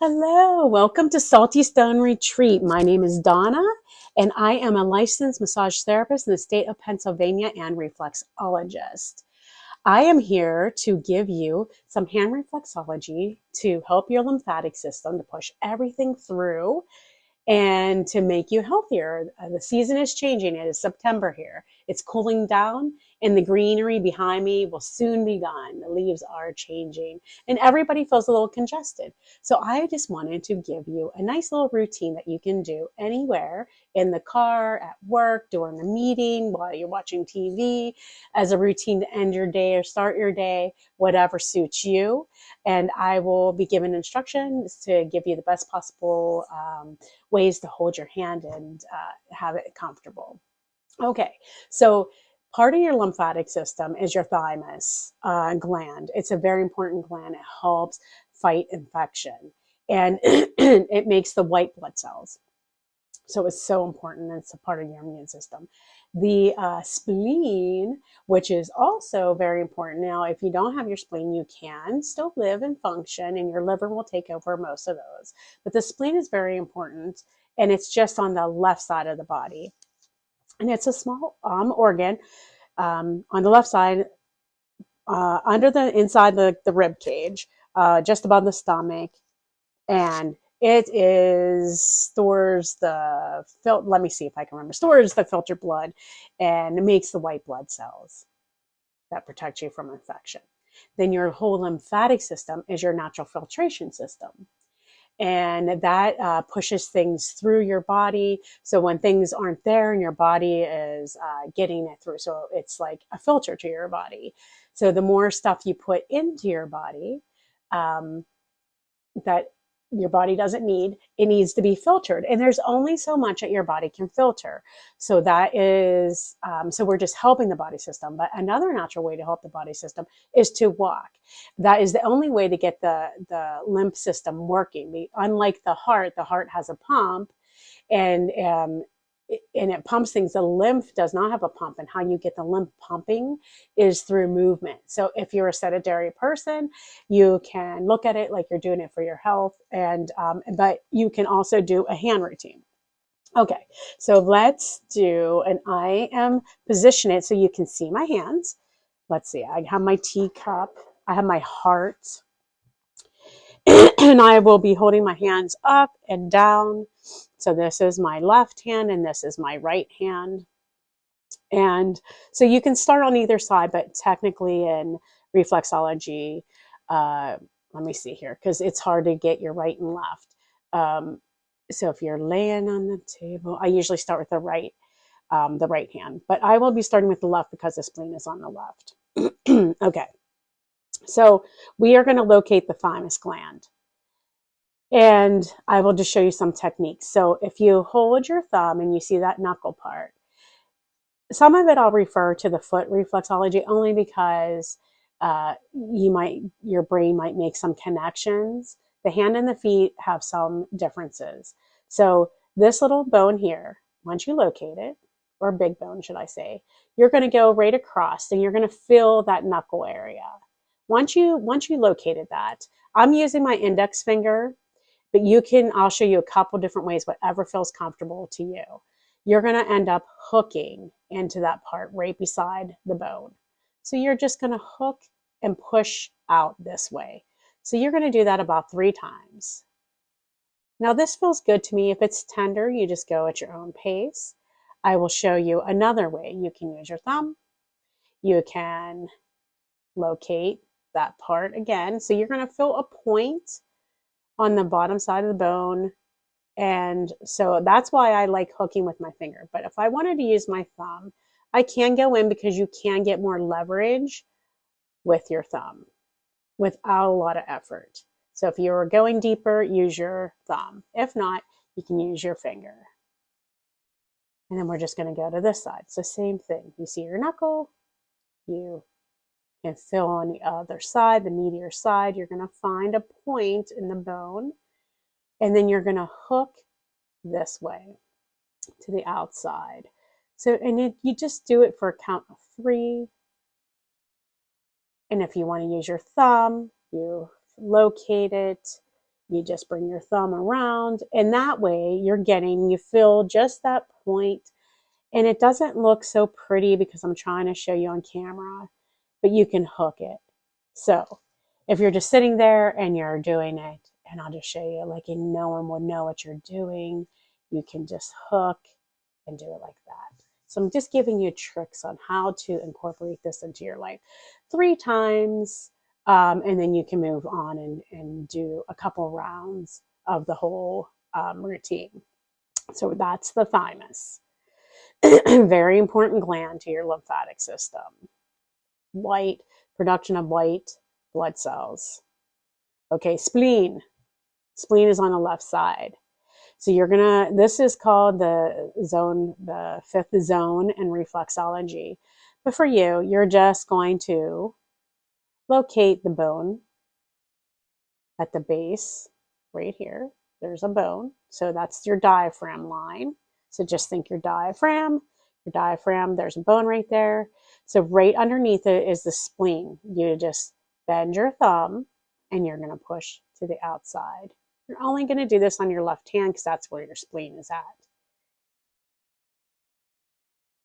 Hello, welcome to Salty Stone Retreat. My name is Donna, and I am a licensed massage therapist in the state of Pennsylvania and reflexologist. I am here to give you some hand reflexology to help your lymphatic system to push everything through and to make you healthier. The season is changing. It is September here. It's cooling down, and the greenery behind me will soon be gone. The leaves are changing, and everybody feels a little congested. So, I just wanted to give you a nice little routine that you can do anywhere in the car, at work, during a meeting, while you're watching TV, as a routine to end your day or start your day, whatever suits you. And I will be giving instructions to give you the best possible ways to hold your hand and have it comfortable. Okay, so part of your lymphatic system is your thymus gland. It's a very important gland. It helps fight infection and it makes the white blood cells. So it's so important. It's a part of your immune system. The spleen, which is also very important. Now, if you don't have your spleen, you can still live and function, and your liver will take over most of those. But the spleen is very important, and it's just on the left side of the body. And it's a small organ on the left side, under the inside the rib cage, just above the stomach, and it is stores the let me see if I can remember, stores the filtered blood and makes the white blood cells that protect you from infection. Then your whole lymphatic system is your natural filtration system, and that pushes things through your body. So when things aren't there and your body is getting it through, so it's like a filter to your body. So the more stuff you put into your body, that your body doesn't need, it needs to be filtered, and there's only so much that your body can filter. So that is so we're just helping the body system. But another natural way to help the body system is to walk. That is the only way to get the lymph system working. Unlike the heart has a pump, and it pumps things. The lymph does not have a pump, and how you get the lymph pumping is through movement. So if you're a sedentary person, you can look at it like you're doing it for your health, and but you can also do a hand routine. Okay, so let's do, and I am position it so you can see my hands. Let's see, I have my teacup, I have my heart, and I will be holding my hands up and down. So this is my left hand and this is my right hand. And so you can start on either side, but technically in reflexology, let me see here, because it's hard to get your right and left. So if you're laying on the table, I usually start with the right hand, but I will be starting with the left because the spleen is on the left. Okay, so we are going to locate the thymus gland. And I will just show you some techniques. So if you hold your thumb and you see that knuckle part, some of it I'll refer to the foot reflexology only because your brain might make some connections. The hand and the feet have some differences. So this little bone here, once you locate it, or big bone, should I say, you're going to go right across and you're going to feel that knuckle area. Once you located that, I'm using my index finger, but I'll show you a couple different ways, whatever feels comfortable to you. You're going to end up hooking into that part right beside the bone. So you're just going to hook and push out this way. So you're going to do that about 3 times. Now this feels good to me. If it's tender, you just go at your own pace. I will show you another way. You can use your thumb. You can locate that part again. So you're going to feel a point on the bottom side of the bone. And so that's why I like hooking with my finger. But if I wanted to use my thumb, I can go in because you can get more leverage with your thumb without a lot of effort. So if you're going deeper, use your thumb. If not, you can use your finger. And then we're just going to go to this side. So same thing. You see your knuckle, you can feel on the other side, the meatier side. You're going to find a point in the bone, and then you're going to hook this way to the outside. So, and you just do it for a count of 3. And if you want to use your thumb, you locate it, You just bring your thumb around, and that way you feel just that point, and it doesn't look so pretty because I'm trying to show you on camera, but you can hook it. So if you're just sitting there and you're doing it, and I'll just show you, like, and no one would know what you're doing, you can just hook and do it like that. So I'm just giving you tricks on how to incorporate this into your life 3 times, and then you can move on and do a couple rounds of the whole routine. So that's the thymus. Very important gland to your lymphatic system. White, production of white blood cells. Okay, spleen. Spleen is on the left side. So this is called the fifth zone in reflexology. But for you, you're just going to locate the bone at the base right here. There's a bone. So that's your diaphragm line. So just think your diaphragm, there's a bone right there. So right underneath it is the spleen. You just bend your thumb and you're going to push to the outside. You're only going to do this on your left hand because that's where your spleen is at.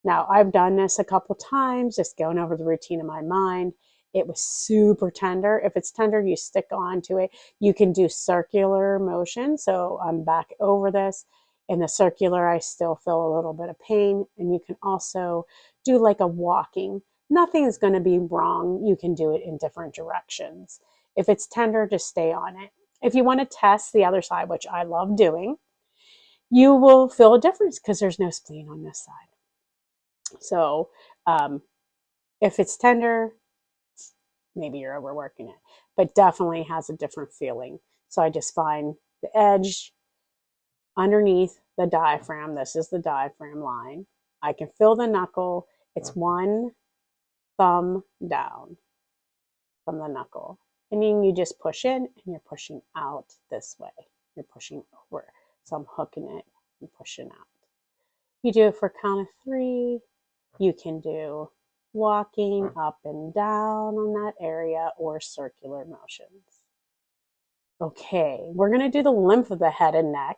Now, I've done this a couple times, just going over the routine in my mind. It was super tender. If it's tender, you stick on to it. You can do circular motion. So I'm back over this. In the circular, I still feel a little bit of pain. And you can also do like a walking. Nothing's going to be wrong. You can do it in different directions. If it's tender, just stay on it. If you want to test the other side, which I love doing, you will feel a difference because there's no spleen on this side. So if it's tender, maybe you're overworking it, but definitely has a different feeling. So I just find the edge underneath the diaphragm. This is the diaphragm line. I can feel the knuckle. It's one thumb down from the knuckle. And then you just push in and you're pushing out this way. You're pushing over. So I'm hooking it and pushing out. You do it for a count of 3. You can do walking up and down on that area or circular motions. Okay, we're going to do the lymph of the head and neck.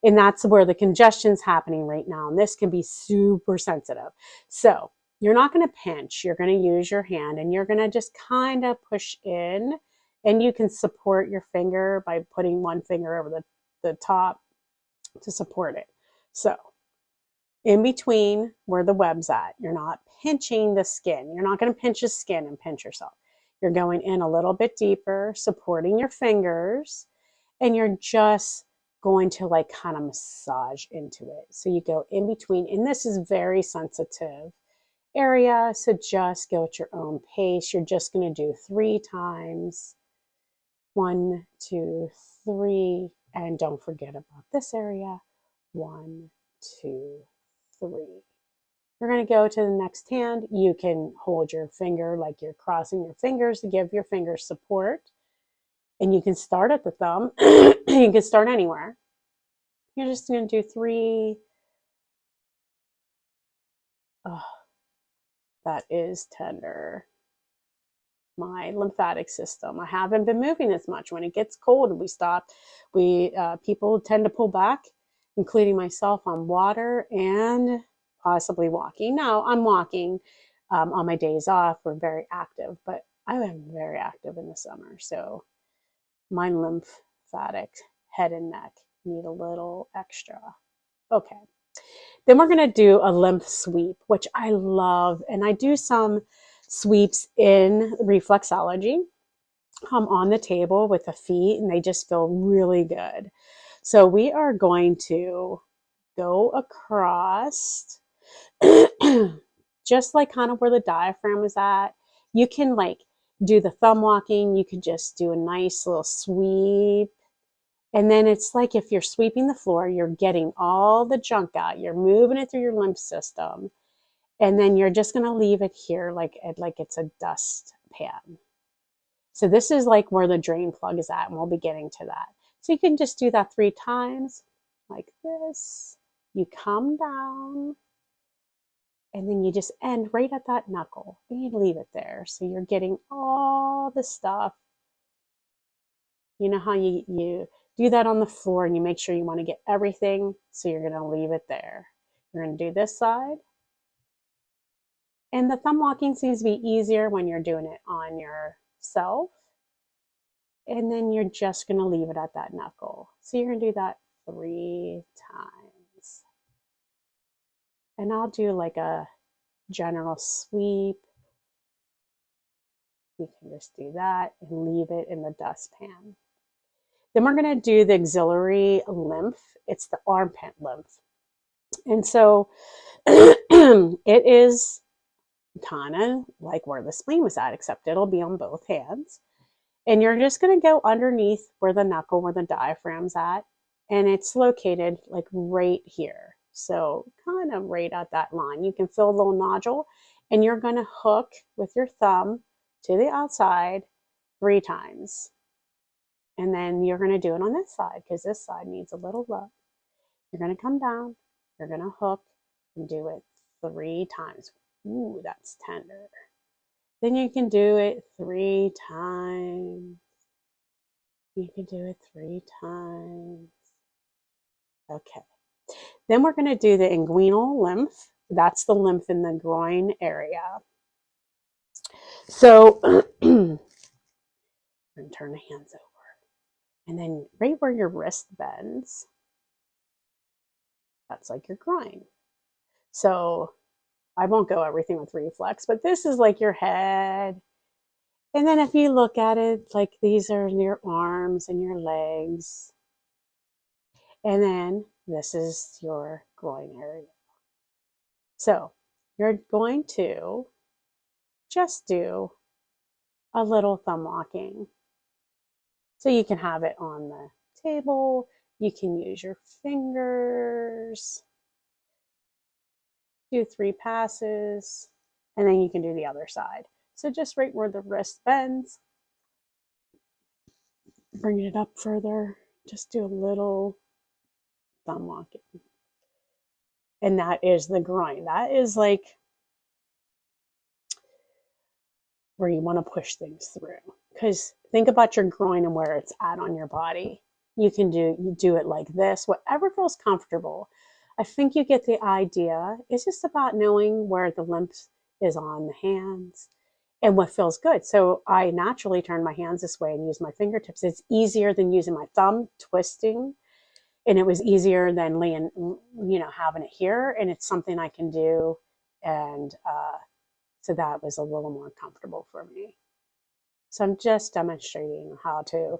And that's where the congestion's happening right now. And this can be super sensitive. So you're not going to pinch. You're going to use your hand and you're going to just kind of push in. And you can support your finger by putting one finger over the top to support it. So in between where the web's at, you're not pinching the skin. You're not going to pinch the skin and pinch yourself. You're going in a little bit deeper, supporting your fingers, and you're just going to like kind of massage into it. So you go in between, and this is very sensitive area, so just go at your own pace. You're just going to do 3 times. 1, 2, 3, and don't forget about this area. 1, 2, 3. You're going to go to the next hand. You can hold your finger like you're crossing your fingers to give your fingers support. And you can start at the thumb. You can start anywhere. You're just going to do 3. Oh, that is tender. My lymphatic system. I haven't been moving as much. When it gets cold, we stop. People tend to pull back, including myself, on water and possibly walking. Now, I'm walking on my days off. We're very active, but I am very active in the summer. So my lymphatic head and neck need a little extra. Okay. Then we're going to do a lymph sweep, which I love. And I do some sweeps in reflexology on the table with the feet, and they just feel really good. So we are going to go across just like kind of where the diaphragm is at. You can like do the thumb walking. You could just do a nice little sweep. And then it's like if you're sweeping the floor, you're getting all the junk out. You're moving it through your lymph system. And then you're just going to leave it here like it's a dust pan. So this is like where the drain plug is at, and we'll be getting to that. So you can just do that 3 times like this. You come down, and then you just end right at that knuckle, and you leave it there. So you're getting all the stuff You know how you do that on the floor and you make sure you want to get everything, so you're going to leave it there. You're going to do this side. And the thumb locking seems to be easier when you're doing it on yourself. And then you're just going to leave it at that knuckle. So you're going to do that 3 times. And I'll do like a general sweep. You can just do that and leave it in the dustpan. Then we're going to do the axillary lymph. It's the armpit lymph. And so it is kind of like where the spleen was at, except it'll be on both hands. And you're just going to go underneath where the knuckle, where the diaphragm's at. And it's located like right here. So kind of right at that line. You can feel a little nodule. And you're going to hook with your thumb to the outside 3 times. And then you're going to do it on this side, because this side needs a little love. You're going to come down. You're going to hook and do it 3 times. Ooh, that's tender. Then you can do it 3 times. You can do it 3 times. Okay. Then we're going to do the inguinal lymph. That's the lymph in the groin area. So I'm going to turn the hands over. And then right where your wrist bends, that's like your groin. So I won't go everything with reflex, but this is like your head. And then if you look at it, like these are your arms and your legs. And then this is your groin area. So you're going to just do a little thumb locking. So you can have it on the table. You can use your fingers. Do 3 passes, and then you can do the other side. So just right where the wrist bends, bring it up further, just do a little thumb locking. And that is the groin. That is like where you want to push things through. Because think about your groin and where it's at on your body. You do it like this, whatever feels comfortable. I think you get the idea. It's just about knowing where the lymph is on the hands and what feels good. So I naturally turn my hands this way and use my fingertips. It's easier than using my thumb, twisting. And it was easier than laying, having it here. And it's something I can do. And so that was a little more comfortable for me. So I'm just demonstrating how to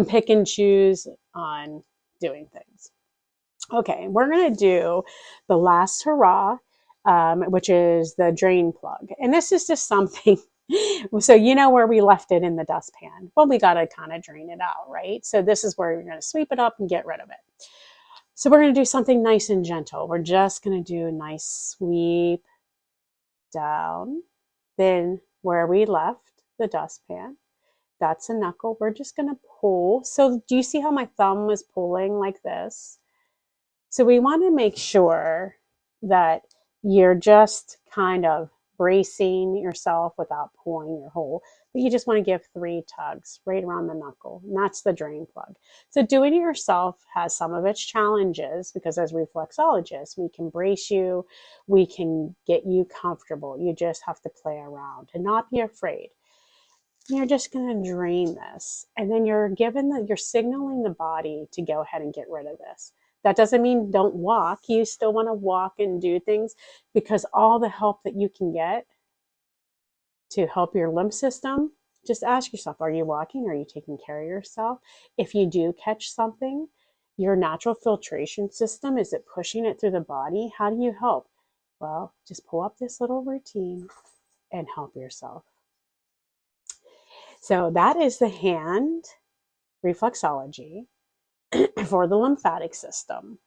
pick and choose on doing things. Okay, we're going to do the last hurrah, which is the drain plug. And this is just something, so you know where we left it in the dustpan. Well, we got to kind of drain it out, right? So this is where you're going to sweep it up and get rid of it. So we're going to do something nice and gentle. We're just going to do a nice sweep down. Then where we left the dustpan, that's a knuckle. We're just going to pull. So do you see how my thumb was pulling like this? So we want to make sure that you're just kind of bracing yourself without pulling your hole, but you just want to give 3 tugs right around the knuckle, and that's the drain plug. So doing it yourself has some of its challenges, because as reflexologists, we can brace you, we can get you comfortable. You just have to play around and not be afraid. You're just going to drain this, and then you're signaling the body to go ahead and get rid of this. That doesn't mean don't walk. You still want to walk and do things, because all the help that you can get to help your lymph system, just ask yourself, are you walking? Are you taking care of yourself? If you do catch something, your natural filtration system, is it pushing it through the body? How do you help? Well, just pull up this little routine and help yourself. So that is the hand reflexology for the lymphatic system.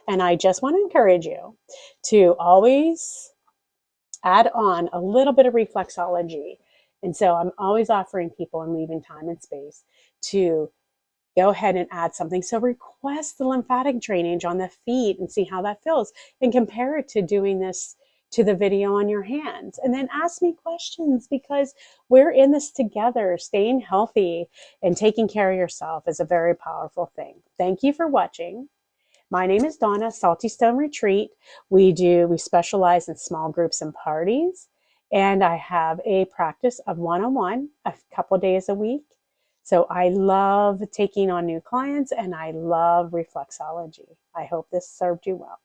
And I just want to encourage you to always add on a little bit of reflexology. And so I'm always offering people and leaving time and space to go ahead and add something. So request the lymphatic drainage on the feet and see how that feels, and compare it to doing this to the video on your hands. And then ask me questions, because we're in this together. Staying healthy and taking care of yourself is a very powerful thing. Thank you for watching. My name is Donna, Salty Stone Retreat. We specialize in small groups and parties. And I have a practice of one-on-one a couple days a week. So I love taking on new clients, and I love reflexology. I hope this served you well.